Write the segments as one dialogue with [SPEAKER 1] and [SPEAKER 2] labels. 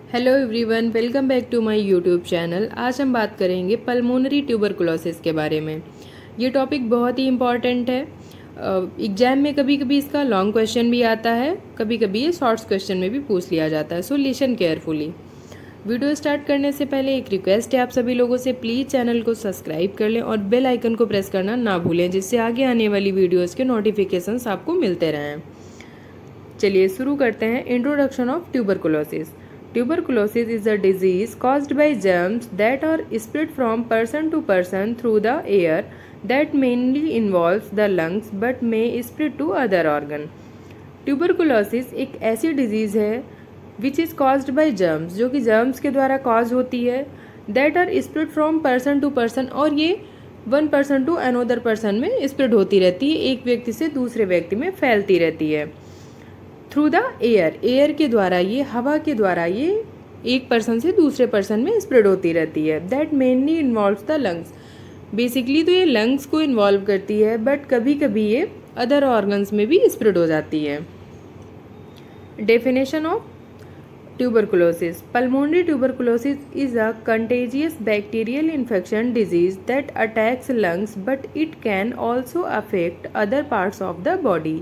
[SPEAKER 1] Hello everyone, welcome back to my YouTube channel. आज हम बात करेंगे पल्मोनरी ट्यूबरकुलोसिस के बारे में। ये टॉपिक बहुत ही इम्पॉर्टेंट है। एग्जाम में कभी कभी इसका लॉन्ग क्वेश्चन भी आता है, कभी कभी ये शॉर्ट्स क्वेश्चन में भी पूछ लिया जाता है। So listen carefully. Video start करने से पहले एक रिक्वेस्ट है आप सभी लोगों से, प्लीज़ चैनल को सब्सक्राइब कर लें और बेल आइकन को प्रेस करना ना भूलें, जिससे आगे आने वाली वीडियोज़ के नोटिफिकेशंस आपको मिलते रहें। चलिए शुरू करते हैं। Introduction of tuberculosis. Tuberculosis is a disease caused by germs that are spread from person to person through the air that mainly involves the lungs but may spread to other organ. Tuberculosis एक ऐसी disease है which is caused by germs, जो कि germs के द्वारा cause होती है, that are spread from person to person, और ये one person to another person में स्प्रेड होती रहती है, एक व्यक्ति से दूसरे व्यक्ति में फैलती रहती है। थ्रू द एयर के द्वारा, ये हवा के द्वारा ये एक पर्सन से दूसरे पर्सन में स्प्रेड होती रहती है। That mainly involves the lungs. Basically तो ये लंग्स को इन्वॉल्व करती है, बट कभी कभी ये अदर ऑर्गन्स में भी स्प्रेड हो जाती है। Definition of tuberculosis. Pulmonary tuberculosis is a contagious bacterial infection disease that attacks lungs, but it can also affect other parts of the body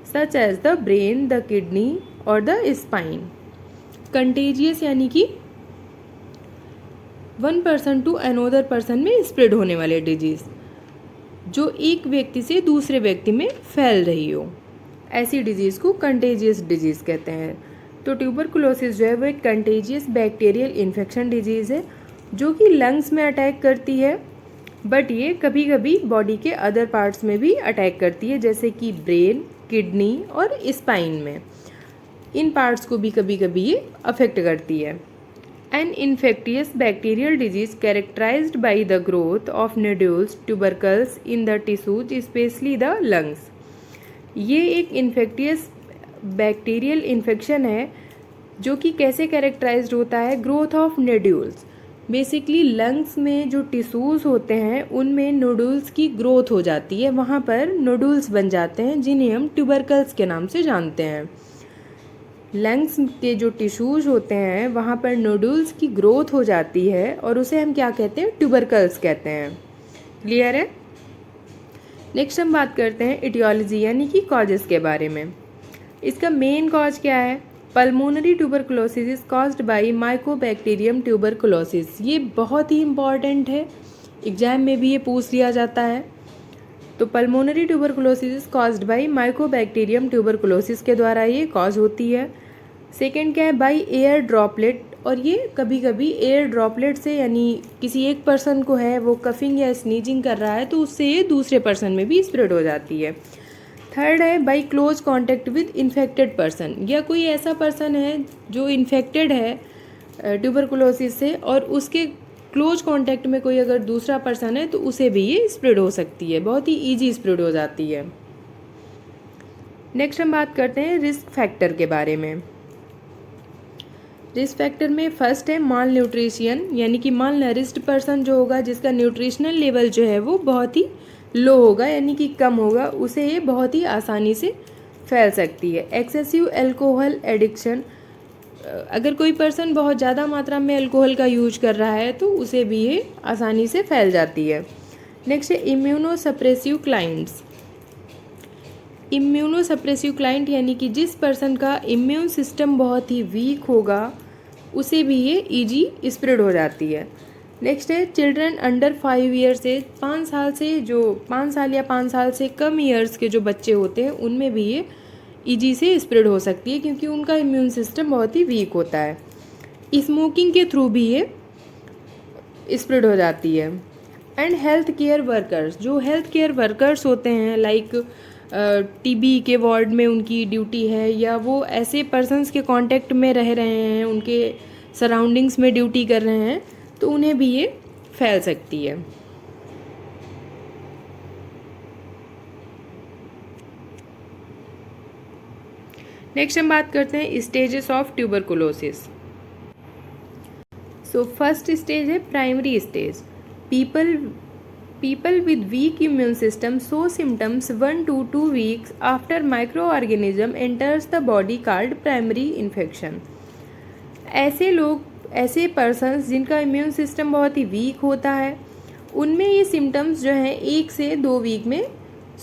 [SPEAKER 1] such as the brain, the kidney और the spine. Contagious यानी कि one person to another person में spread होने वाले disease, जो एक व्यक्ति से दूसरे व्यक्ति में फैल रही हो, ऐसी डिजीज को कंटेजियस डिजीज कहते हैं। तो ट्यूबरकुलोसिस जो है वो एक कंटेजियस बैक्टीरियल इन्फेक्शन डिजीज है जो कि लंग्स में अटैक करती है, बट ये कभी कभी बॉडी के अदर पार्ट्स में भी अटैक करती है, जैसे कि ब्रेन, किडनी और स्पाइन में। इन पार्ट्स को भी कभी कभी ये अफेक्ट करती है। An infectious bacterial disease characterized by the growth of nodules tubercles in the tissues specially the lungs. ये एक इन्फेक्टियस बैक्टीरियल इन्फेक्शन है जो कि कैसे कैरेक्टराइज्ड होता है? Growth of nodules. Basically lungs में जो टिश्यूज़ होते हैं उनमें नोडुल्स की ग्रोथ हो जाती है, वहाँ पर नोडुल्स बन जाते हैं जिन्हें हम ट्यूबरकल्स के नाम से जानते हैं। लंग्स के जो टिश्यूज़ होते हैं वहाँ पर नोडुल्स की ग्रोथ हो जाती है और उसे हम क्या कहते हैं? ट्यूबरकल्स कहते हैं। क्लियर है? नेक्स्ट हम बात करते हैं इटियोलॉजी यानी कि कॉजेस के बारे में। इसका मेन कॉज क्या है? Pulmonary tuberculosis is caused by Mycobacterium tuberculosis. ये बहुत ही इम्पॉर्टेंट है, एग्जाम में भी ये पूछ लिया जाता है। तो pulmonary tuberculosis is caused by Mycobacterium tuberculosis के द्वारा ये कॉज होती है। सेकेंड क्या है? बाई एयर ड्रॉपलेट, और ये कभी कभी एयर ड्रॉपलेट से, यानी किसी एक पर्सन को है वो कफिंग या स्नीजिंग कर रहा है तो उससे ये दूसरे पर्सन में भी स्प्रेड हो जाती है। थर्ड है by close contact with infected person, या कोई ऐसा पर्सन है जो इन्फेक्टेड है ट्यूबरकुलोसिस से और उसके क्लोज कॉन्टैक्ट में कोई अगर दूसरा पर्सन है तो उसे भी ये स्प्रेड हो सकती है, बहुत ही ईजी स्प्रेड हो जाती है। नेक्स्ट हम बात करते हैं रिस्क फैक्टर के बारे में। रिस्क फैक्टर में फर्स्ट है माल न्यूट्रिशन, यानी कि माल नरिस्ड पर्सन जो होगा, जिसका न्यूट्रिशनल लेवल जो है वो बहुत ही लो होगा यानी कि कम होगा, उसे ये बहुत ही आसानी से फैल सकती है। एक्सेसिव अल्कोहल एडिक्शन, अगर कोई पर्सन बहुत ज़्यादा मात्रा में अल्कोहल का यूज कर रहा है तो उसे भी ये आसानी से फैल जाती है। नेक्स्ट है immuno suppressive clients. Immuno suppressive client यानी कि जिस पर्सन का इम्यून सिस्टम बहुत ही वीक होगा उसे भी ये ईजी स्प्रेड हो जाती है। नेक्स्ट है चिल्ड्रन अंडर 5 ईयर से, 5 साल से, जो 5 साल या 5 साल से कम ईयर्स के जो बच्चे होते हैं उनमें भी ये ईजी से स्प्रेड हो सकती है क्योंकि उनका इम्यून सिस्टम बहुत ही वीक होता है। स्मोकिंग के थ्रू भी ये स्प्रेड हो जाती है। एंड हेल्थ केयर वर्कर्स, जो हेल्थ केयर वर्कर्स होते हैं लाइक टीबी के वार्ड में उनकी ड्यूटी है, या वो ऐसे पर्सन्स के कांटेक्ट में रह रहे हैं, उनके सराउंडिंग्स में ड्यूटी कर रहे हैं, तो उन्हें भी ये फैल सकती है। नेक्स्ट हम बात करते हैं stages of tuberculosis. So first stage है primary stage. People with weak immune system show symptoms 1 to 2 weeks after microorganism enters the body called primary infection. ऐसे पर्सन्स जिनका इम्यून सिस्टम बहुत ही वीक होता है, उनमें ये सिम्टम्स जो हैं 1 से 2 वीक में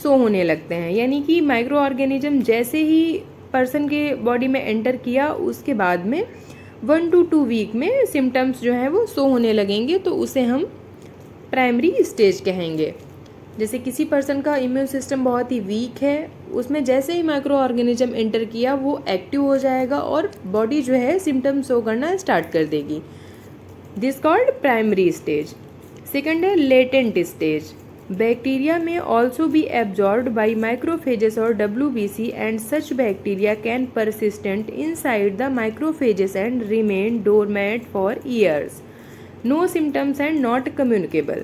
[SPEAKER 1] शो होने लगते हैं। यानी कि माइक्रो ऑर्गेनिज्म जैसे ही पर्सन के बॉडी में एंटर किया, उसके बाद में 1 to 2 वीक में सिम्टम्स जो हैं वो शो होने लगेंगे, तो उसे हम प्राइमरी स्टेज कहेंगे। जैसे किसी पर्सन का इम्यून सिस्टम बहुत ही वीक है, उसमें जैसे ही माइक्रो ऑर्गेनिज्म एंटर किया वो एक्टिव हो जाएगा और बॉडी जो है सिम्टम शो करना स्टार्ट कर देगी। This called primary stage. Second है latent stage. Bacteria may also be absorbed by macrophages और WBC and such bacteria can persistent inside the macrophages and remain dormant for years. No symptoms and not communicable.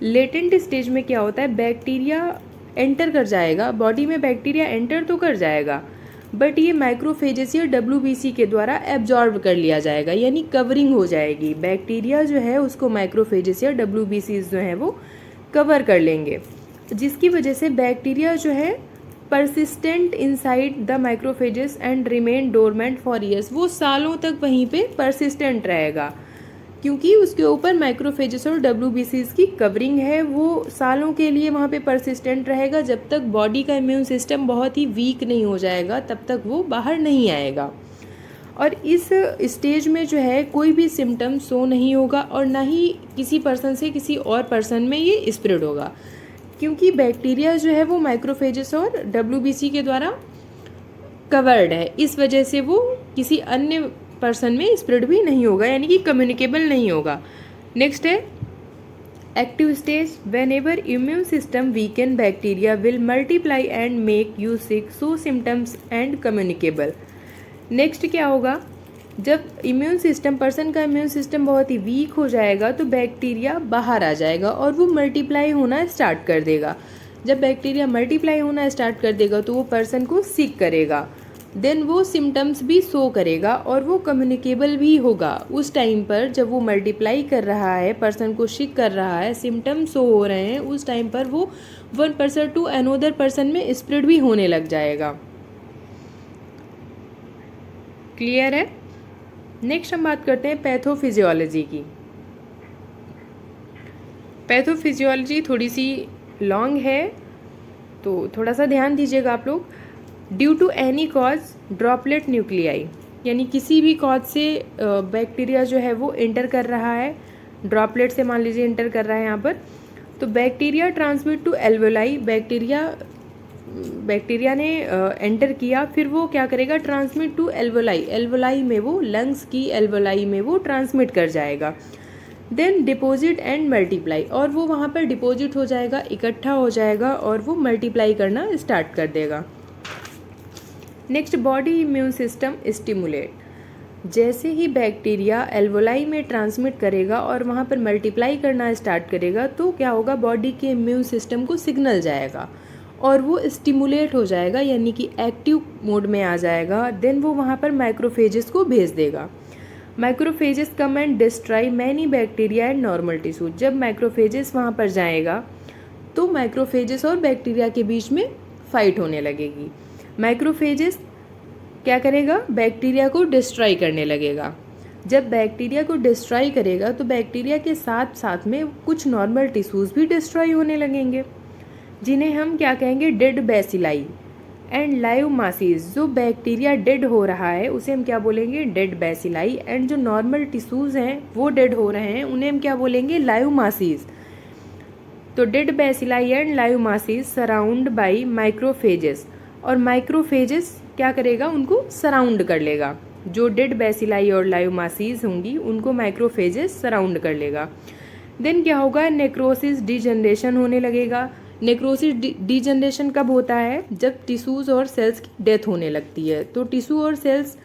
[SPEAKER 1] Latent stage में क्या होता है, bacteria enter कर जाएगा body में, bacteria enter तो कर जाएगा बट ये माइक्रोफेजेस या WBC के द्वारा एब्जॉर्ब कर लिया जाएगा, यानी कवरिंग हो जाएगी। बैक्टीरिया जो है उसको माइक्रोफेजेस या WBC जो है वो कवर कर लेंगे, जिसकी वजह से बैक्टीरिया जो है persistent inside the macrophages and remain dormant for years. वो सालों तक वहीं पे परसिस्टेंट रहेगा, क्योंकि उसके ऊपर माइक्रोफेजेस और WBCs की कवरिंग है। वो सालों के लिए वहाँ पे परसिस्टेंट रहेगा, जब तक बॉडी का इम्यून सिस्टम बहुत ही वीक नहीं हो जाएगा तब तक वो बाहर नहीं आएगा। और इस स्टेज में जो है कोई भी सिम्टम शो नहीं होगा और ना ही किसी पर्सन से किसी और पर्सन में ये स्प्रेड होगा, क्योंकि बैक्टीरिया जो है वो माइक्रोफेजेस और WBC के द्वारा कवर्ड है। इस वजह से वो किसी अन्य पर्सन में स्प्रेड भी नहीं होगा, यानी कि कम्युनिकेबल नहीं होगा। नेक्स्ट है active stage. When ever immune system weaken bacteria will multiply and make you sick, so symptoms and communicable. Next क्या होगा, जब इम्यून सिस्टम पर्सन का इम्यून सिस्टम बहुत ही वीक हो जाएगा तो बैक्टीरिया बाहर आ जाएगा और वो मल्टीप्लाई होना स्टार्ट कर देगा। जब बैक्टीरिया मल्टीप्लाई होना स्टार्ट कर देगा तो वो पर्सन को सिक करेगा, देन वो सिम्टम्स भी शो करेगा और वो कम्युनिकेबल भी होगा। उस टाइम पर जब वो मल्टीप्लाई कर रहा है, पर्सन को सिक कर रहा है, सिम्टम्स शो हो रहे हैं, उस टाइम पर वो 1 पर्सन टू अनोदर पर्सन में स्प्रेड भी होने लग जाएगा। क्लियर है? नेक्स्ट हम बात करते हैं पैथोफिजियोलॉजी की। पैथोफिजियोलॉजी थोड़ी सी लॉन्ग है, तो थोड़ा सा ध्यान दीजिएगा आप लोग। Due to any cause droplet nuclei, यानी किसी भी कॉज से बैक्टीरिया जो है वो एंटर कर रहा है, ड्रॉपलेट से मान लीजिए एंटर कर रहा है यहाँ पर, तो bacteria transmit to alveoli. Bacteria ने एंटर किया, फिर वो क्या करेगा, ट्रांसमिट टू एल्वेलाई। एल्वेलाई में वो लंग्स की एल्वेलाई में वो ट्रांसमिट कर जाएगा। देन डिपॉजिट एंड मल्टीप्लाई, और वो वहाँ पर डिपॉजिट हो जाएगा, इकट्ठा हो जाएगा और वो मल्टीप्लाई करना स्टार्ट कर देगा। Next body immune system stimulate. जैसे ही बैक्टीरिया एल्वोलाई में ट्रांसमिट करेगा और वहाँ पर मल्टीप्लाई करना स्टार्ट करेगा तो क्या होगा, बॉडी के इम्यून सिस्टम को सिग्नल जाएगा और वो स्टिमुलेट हो जाएगा, यानी कि एक्टिव मोड में आ जाएगा। देन वो वहाँ पर माइक्रोफेजेस को भेज देगा। Microphages come and destroy many bacteria and normal tissue. जब माइक्रोफेजेस वहाँ पर जाएगा तो माइक्रोफेजेस और बैक्टीरिया के बीच में फाइट होने लगेगी। माइक्रोफेजेस क्या करेगा, बैक्टीरिया को डिस्ट्रॉय करने लगेगा। जब बैक्टीरिया को डिस्ट्रॉय करेगा तो बैक्टीरिया के साथ साथ में कुछ नॉर्मल टिश्यूज़ भी डिस्ट्रॉय होने लगेंगे, जिन्हें हम क्या कहेंगे, dead bacilli and live masses. जो बैक्टीरिया डेड हो रहा है उसे हम क्या बोलेंगे, डेड बैसिलाई, एंड जो नॉर्मल टिश्यूज़ हैं वो डेड हो रहे हैं उन्हें हम क्या बोलेंगे, लाइव मासीज। तो dead bacilli and live masses surround by macrophages, और माइक्रोफेजेस क्या करेगा, उनको सराउंड कर लेगा। जो डेड बैसिलाई और लाइव मासीज होंगी उनको माइक्रोफेजेस सराउंड कर लेगा। देन क्या होगा, नेक्रोसिस डीजनरेशन होने लगेगा। नेक्रोसिस डीजनरेशन कब होता है, जब टिश्यूज़ और सेल्स की डेथ होने लगती है। तो टिश्यू और सेल्स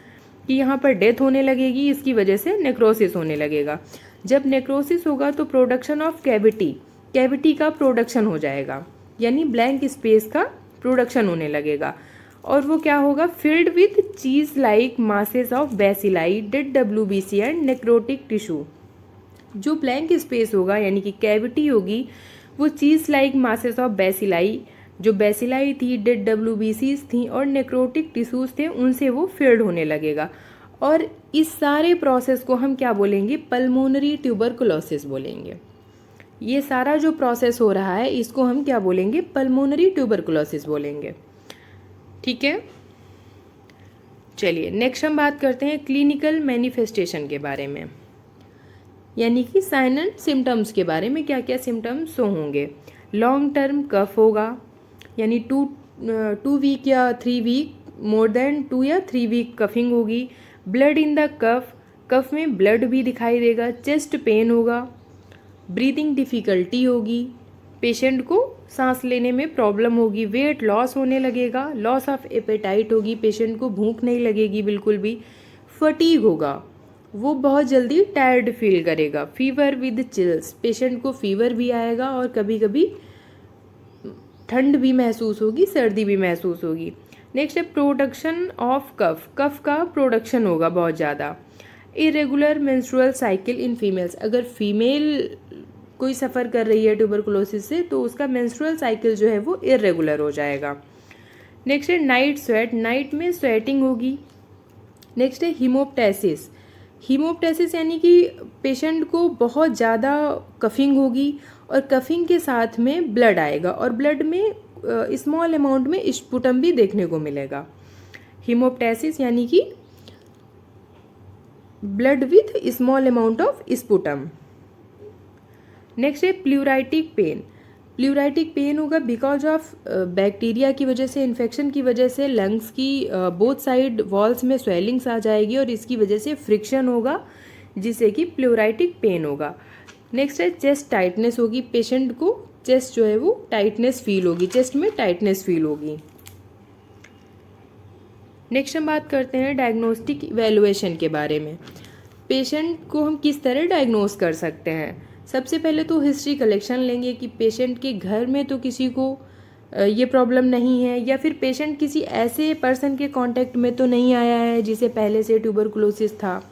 [SPEAKER 1] की यहाँ पर डेथ होने लगेगी, इसकी वजह से नेक्रोसिस होने लगेगा। जब नेक्रोसिस होगा तो प्रोडक्शन ऑफ कैविटी का प्रोडक्शन हो जाएगा, यानी ब्लैंक स्पेस का प्रोडक्शन होने लगेगा। और वो क्या होगा, filled with cheese like masses of bacilli, dead WBC and necrotic tissue. जो ब्लैंक स्पेस होगा यानी कि कैविटी होगी, वो चीज़ लाइक मासेस ऑफ बैसिलाई, जो बैसिलाई थी, डेड WBCs थी और नेक्रोटिक टिश्यूज़ थे, उनसे वो फिल्ड होने लगेगा। और इस सारे प्रोसेस को हम क्या बोलेंगे, पल्मोनरी ट्यूबरकुलोसिस बोलेंगे। ये सारा जो प्रोसेस हो रहा है इसको हम क्या बोलेंगे, पल्मोनरी ट्यूबरकुलोसिस बोलेंगे। ठीक है, चलिए नेक्स्ट हम बात करते हैं क्लिनिकल मैनिफेस्टेशन के बारे में, यानी कि साइन एंड सिम्टम्स के बारे में, क्या क्या सिम्टम्स होंगे। लॉन्ग टर्म कफ होगा, यानी 2 वीक या 3 वीक, मोर देन 2 या 3 वीक कफिंग होगी। ब्लड इन द कफ, कफ में ब्लड भी दिखाई देगा। चेस्ट पेन होगा, ब्रीदिंग डिफ़िकल्टी होगी, पेशेंट को सांस लेने में प्रॉब्लम होगी। वेट लॉस होने लगेगा, लॉस ऑफ एपेटाइट होगी, पेशेंट को भूख नहीं लगेगी बिल्कुल भी। फटीग होगा, वो बहुत जल्दी टायर्ड फील करेगा। फीवर विद चिल्स, पेशेंट को फीवर भी आएगा और कभी कभी ठंड भी महसूस होगी, सर्दी भी महसूस होगी। नेक्स्ट है प्रोडक्शन ऑफ कफ, कफ का प्रोडक्शन होगा बहुत ज़्यादा। Irregular menstrual cycle in females, अगर फीमेल कोई सफ़र कर रही है ट्यूबरकुलोसिस से तो उसका मेंस्ट्रुअल साइकिल जो है वो इरेगुलर हो जाएगा। नेक्स्ट है नाइट स्वेट, नाइट में स्वेटिंग होगी। नेक्स्ट है हीमोप्टाइसिस, हीमोप्टाइसिस यानी कि पेशेंट को बहुत ज़्यादा कफिंग होगी और कफिंग के साथ में ब्लड आएगा और ब्लड में स्मॉल अमाउंट में स्पुटम भी देखने को मिलेगा। हीमोप्टाइसिस यानी कि blood with small amount of sputum. Next है प्लूराइटिक पेन, प्लूराइटिक पेन होगा बिकॉज ऑफ बैक्टीरिया की वजह से, इन्फेक्शन की वजह से लंग्स की बोथ साइड वॉल्स में स्वेलिंग्स आ जाएगी और इसकी वजह से फ्रिक्शन होगा जिससे कि प्लूराइटिक पेन होगा। नेक्स्ट है चेस्ट टाइटनेस होगी, पेशेंट को चेस्ट जो है वो टाइटनेस फील होगी, चेस्ट में टाइटनेस फील होगी। नेक्स्ट हम बात करते हैं डायग्नोस्टिक इवैल्यूएशन के बारे में। पेशेंट को हम किस तरह डायग्नोस कर सकते हैं। सबसे पहले तो हिस्ट्री कलेक्शन लेंगे कि पेशेंट के घर में तो किसी को ये प्रॉब्लम नहीं है या फिर पेशेंट किसी ऐसे पर्सन के कांटेक्ट में तो नहीं आया है जिसे पहले से ट्यूबरकुलोसिस था।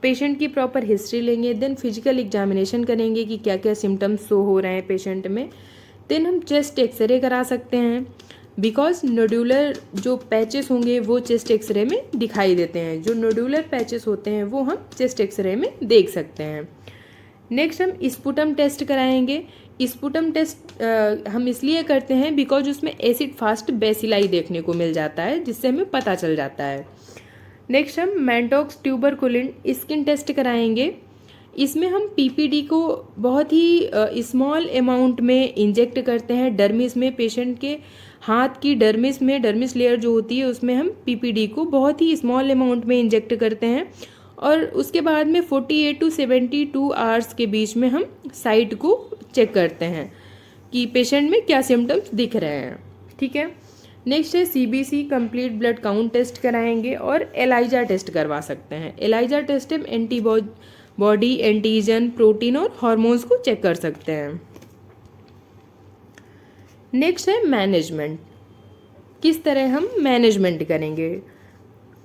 [SPEAKER 1] पेशेंट की प्रॉपर हिस्ट्री लेंगे, देन फिजिकल एग्जामिनेशन करेंगे कि क्या क्या सिम्टम्स शो हो रहे हैं पेशेंट में। देन हम चेस्ट एक्सरे करा सकते हैं बिकॉज नोड्यूलर जो पैचेस होंगे वो चेस्ट एक्सरे में दिखाई देते हैं, जो नोड्यूलर पैचेस होते हैं वो हम चेस्ट एक्सरे में देख सकते हैं। नेक्स्ट हम स्पुटम टेस्ट कराएंगे। स्पुटम टेस्ट हम इसलिए करते हैं बिकॉज उसमें एसिड फास्ट बेसिलाई देखने को मिल जाता है जिससे हमें पता चल जाता है। नेक्स्ट हम मैंटॉक्स ट्यूबरकुलिन स्किन टेस्ट कराएंगे। इसमें हम पीपीडी को बहुत ही स्मॉल अमाउंट में इंजेक्ट करते हैं डर्मिस में, पेशेंट के हाथ की डर्मिस में, डर्मिस लेयर जो होती है उसमें हम पीपीडी को बहुत ही स्मॉल अमाउंट में इंजेक्ट करते हैं और उसके बाद में 48 to 72 आवर्स के बीच में हम साइट को चेक करते हैं कि पेशेंट में क्या सिम्टम्स दिख रहे हैं। ठीक है, नेक्स्ट है CBC complete blood count test कराएंगे और एलाइजा टेस्ट करवा सकते हैं। एलाइजा टेस्ट हम एंटीबॉडी, एंटीजन, प्रोटीन और हार्मोन्स को चेक कर सकते हैं। नेक्स्ट है मैनेजमेंट, किस तरह हम मैनेजमेंट करेंगे।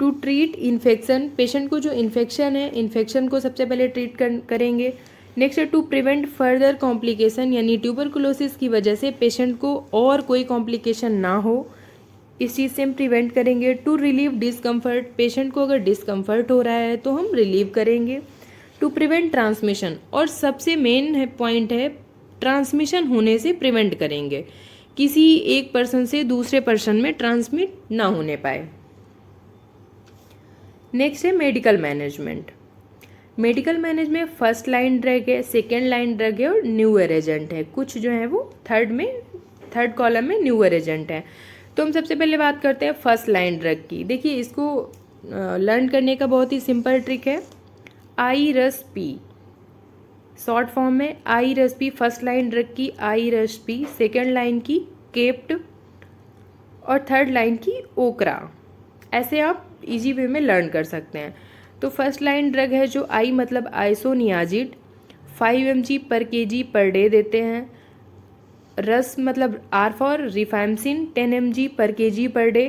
[SPEAKER 1] टू ट्रीट इन्फेक्शन, पेशेंट को जो इन्फेक्शन है इन्फेक्शन को सबसे पहले ट्रीट करेंगे। नेक्स्ट है टू प्रिवेंट फर्दर कॉम्प्लिकेशन, यानी ट्यूबरकुलोसिस की वजह से पेशेंट को और कोई कॉम्प्लिकेशन ना हो इस चीज़ से हम प्रिवेंट करेंगे। टू रिलीव डिस्कम्फर्ट, पेशेंट को अगर डिस्कम्फर्ट हो रहा है तो हम रिलीव करेंगे। टू प्रिवेंट ट्रांसमिशन, और सबसे मेन पॉइंट है ट्रांसमिशन होने से प्रिवेंट करेंगे, किसी एक पर्सन से दूसरे पर्सन में ट्रांसमिट ना होने पाए। नेक्स्ट है medical management. Medical management first line drug है, सेकेंड लाइन ड्रग है और न्यूअर एजेंट है। कुछ जो है वो थर्ड कॉलम में न्यूअर एजेंट है। तो हम सबसे पहले बात करते हैं फर्स्ट लाइन ड्रग की। देखिए इसको लर्न करने का बहुत ही सिंपल ट्रिक है। IRUSP शॉर्ट फॉर्म में IRUSP, फर्स्ट लाइन ड्रग की IRUSP, सेकेंड लाइन की केप्ट और थर्ड लाइन की ओकरा। ऐसे आप इजी वे में लर्न कर सकते हैं। तो फर्स्ट लाइन ड्रग है जो आई मतलब isoniazid 5 mg per kg per day देते हैं। रस मतलब R for rifampicin 10 mg per kg per day.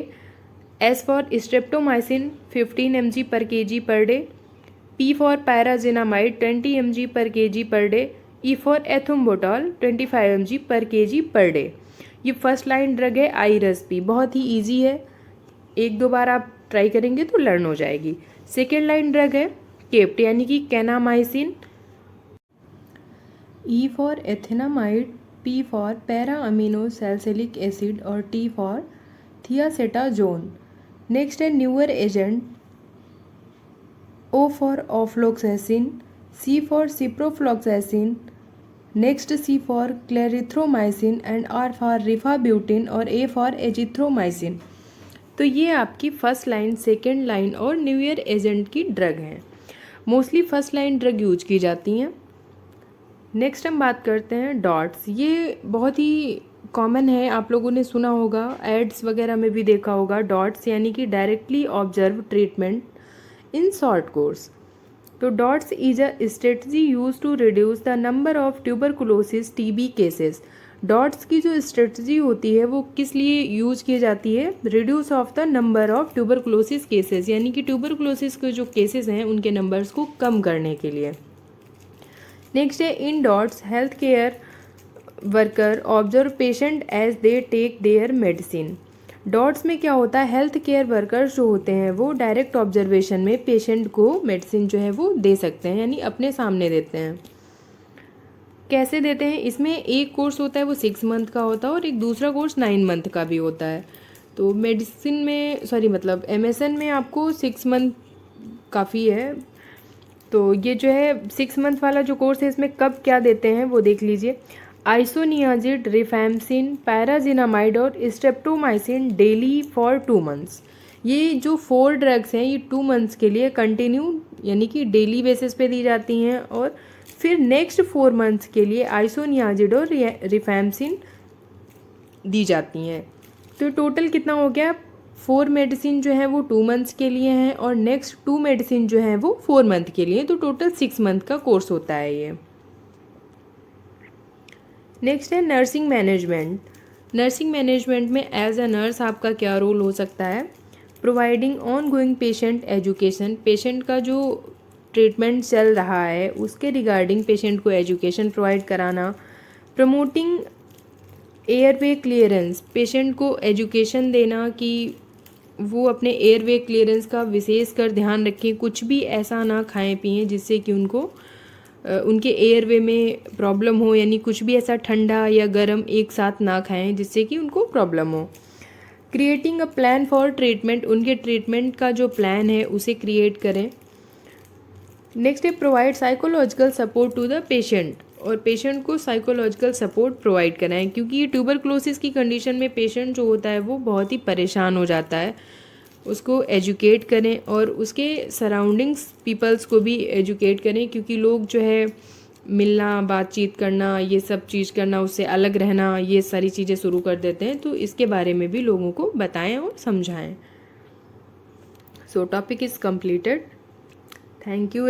[SPEAKER 1] S for streptomycin 15 mg per kg per day. P for pyrazinamide 20 mg per kg per day. E for ethambutol 25 mg per kg per day. ये first line drug है IRUSP, बहुत ही easy है, एक दो बार आप try करेंगे तो learn हो जाएगी। सेकेंड लाइन ड्रग है केप्ट यानी कि kanamycin, E for ethionamide, P for para amino salicylic acid और टी फॉर थियासेटाजोन। नेक्स्ट है newer agent, O for ofloxacin, C for ciprofloxacin, next C for clarithromycin and R for rifabutin और A for azithromycin. तो ये आपकी first line, second line और newer agent की drug हैं। Mostly first line drug use की जाती हैं। नेक्स्ट हम बात करते हैं डॉट्स। ये बहुत ही कॉमन है, आप लोगों ने सुना होगा, एड्स वगैरह में भी देखा होगा। डॉट्स यानी कि directly observe treatment in short course. तो DOTS is a strategy use to reduce the number of tuberculosis TB cases. DOTS की जो स्ट्रेटजी होती है वो किस लिए यूज की जाती है? Reduce of the number of tuberculosis cases, यानी कि ट्यूबरकुलोसिस के जो केसेस हैं उनके नंबर्स को कम करने के लिए। नेक्स्ट है in DOTS health care worker observe patient as they take their medicine. DOTS में क्या होता है, हेल्थ केयर वर्कर्स जो होते हैं वो डायरेक्ट ऑब्जर्वेशन में पेशेंट को मेडिसिन जो है वो दे सकते हैं, यानी अपने सामने देते हैं। कैसे देते हैं? इसमें एक कोर्स होता है वो 6 मंथ का होता है और एक दूसरा कोर्स 9 मंथ का भी होता है। तो मेडिसिन में MSN में आपको 6 मंथ काफ़ी है। तो ये जो है 6 मंथ वाला जो कोर्स है इसमें कब क्या देते हैं वो देख लीजिए। आइसोनियाजिड, रिफैम्सिन, पैराजिनामाइड और स्ट्रेप्टोमाइसिन डेली फॉर 2 मंथ्स। ये जो 4 ड्रग्स हैं ये 2 मंथ्स के लिए कंटिन्यू यानी कि डेली बेसिस पे दी जाती हैं और फिर नेक्स्ट 4 मंथ्स के लिए आइसोनियाजिड और रिफैम्सिन दी जाती हैं। तो टोटल कितना हो गया? 4 मेडिसिन जो है वो 2 मंथ्स के लिए हैं और नेक्स्ट 2 मेडिसिन जो है वो 4 मंथ के लिए, तो टोटल 6 मंथ का कोर्स होता है ये। नेक्स्ट है नर्सिंग मैनेजमेंट। नर्सिंग मैनेजमेंट में एज अ नर्स आपका क्या रोल हो सकता है? Providing on going patient education, patient का जो ट्रीटमेंट चल रहा है उसके रिगार्डिंग पेशेंट को एजुकेशन प्रोवाइड कराना। प्रमोटिंग एयरवे क्लियरेंस, पेशेंट को एजुकेशन देना कि वो अपने एयरवे क्लियरेंस का विशेष कर ध्यान रखें, कुछ भी ऐसा ना खाएं पिएं जिससे कि उनको उनके एयरवे में प्रॉब्लम हो, यानी कुछ भी ऐसा ठंडा या गर्म एक साथ ना खाएं जिससे कि उनको प्रॉब्लम हो। Creating a plan for treatment, उनके ट्रीटमेंट का जो प्लान है उसे क्रिएट करें। नेक्स्ट है provide psychological support to the patient, और पेशेंट को साइकोलॉजिकल सपोर्ट प्रोवाइड कराएं क्योंकि ये ट्यूबरक्लोसिस की कंडीशन में पेशेंट जो होता है वो बहुत ही परेशान हो जाता है। उसको एजुकेट करें और उसके सराउंडिंग्स पीपल्स को भी एजुकेट करें क्योंकि लोग जो है मिलना, बातचीत करना, ये सब चीज़ करना, उससे अलग रहना, ये सारी चीज़ें शुरू कर देते हैं। तो इसके बारे में भी लोगों को बताएं और समझाएं। सो topic is completed. Thank you.